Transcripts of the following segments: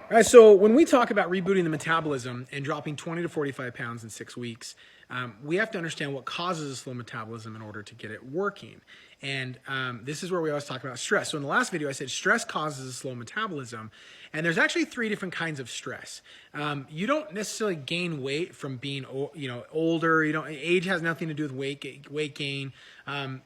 All right, so when we talk about rebooting the metabolism and dropping 20 to 45 pounds in 6 weeks, we have to understand what causes a slow metabolism in order to get it working. And this is where we always talk about stress. So in the last video, I said stress causes a slow metabolism. And there's actually 3 different kinds of stress. You don't necessarily gain weight from being older. Age has nothing to do with weight gain.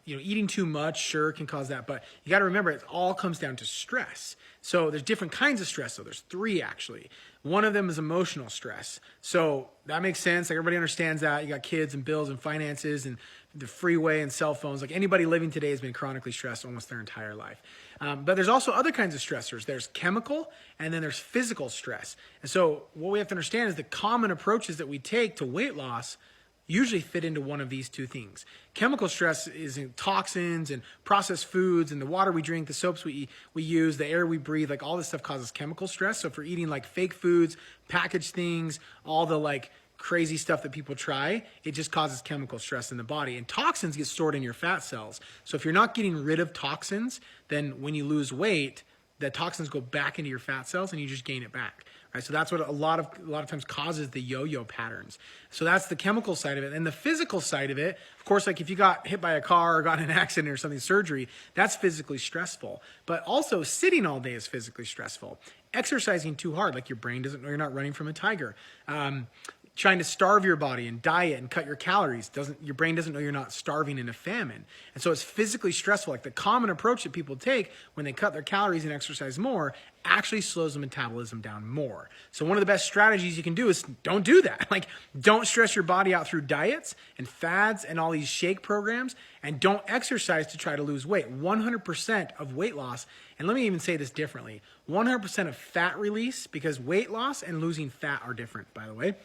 Eating too much, sure, can cause that. But you got to remember, it all comes down to stress. So there's different kinds of stress. So there's 3 actually. One of them is emotional stress. So that makes sense. Like everybody understands that. You got kids and bills and finances and the freeway and cell phones. Like anybody living today has been chronically stressed almost their entire life. But there's also other kinds of stressors. There's chemical and then there's physical stress. And so what we have to understand is the common approaches that we take to weight loss usually fit into one of these 2 things. Chemical stress is in toxins and processed foods and the water we drink, the soaps we use, the air we breathe, like all this stuff causes chemical stress. So if we're eating like fake foods, packaged things, all the like crazy stuff that people try, it just causes chemical stress in the body. And toxins get stored in your fat cells. So if you're not getting rid of toxins, then when you lose weight, the toxins go back into your fat cells and you just gain it back. Right? So that's what a lot of times causes the yo-yo patterns. So that's the chemical side of it. And the physical side of it, of course, like if you got hit by a car or got in an accident or something, surgery, that's physically stressful. But also sitting all day is physically stressful. Exercising too hard, like your brain doesn't know you're not running from a tiger. Trying to starve your body and diet and cut your calories, your brain doesn't know you're not starving in a famine. And so it's physically stressful. Like the common approach that people take when they cut their calories and exercise more actually slows the metabolism down more. So one of the best strategies you can do is don't do that. Like don't stress your body out through diets and fads and all these shake programs, and don't exercise to try to lose weight. 100% of weight loss, and let me even say this differently, 100% of fat release, because weight loss and losing fat are different, by the way.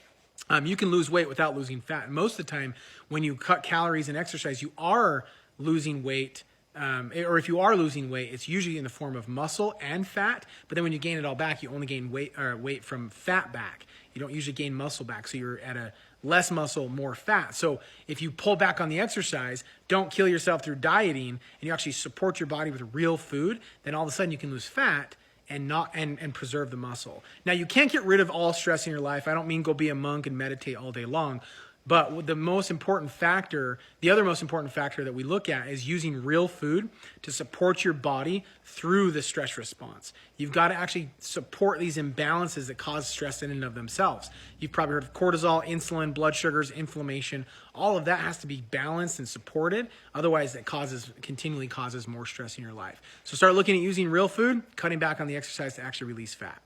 You can lose weight without losing fat. And most of the time, when you cut calories and exercise, you are losing weight. Or if you are losing weight, it's usually in the form of muscle and fat. But then when you gain it all back, you only gain weight from fat back. You don't usually gain muscle back. So you're at a less muscle, more fat. So if you pull back on the exercise, don't kill yourself through dieting, and you actually support your body with real food, then all of a sudden you can lose fat and preserve the muscle. Now, you can't get rid of all stress in your life. I don't mean go be a monk and meditate all day long. But the most important factor, the other most important factor that we look at is using real food to support your body through the stress response. You've got to actually support these imbalances that cause stress in and of themselves. You've probably heard of cortisol, insulin, blood sugars, inflammation. All of that has to be balanced and supported. Otherwise, it continually causes more stress in your life. So start looking at using real food, cutting back on the exercise to actually release fat.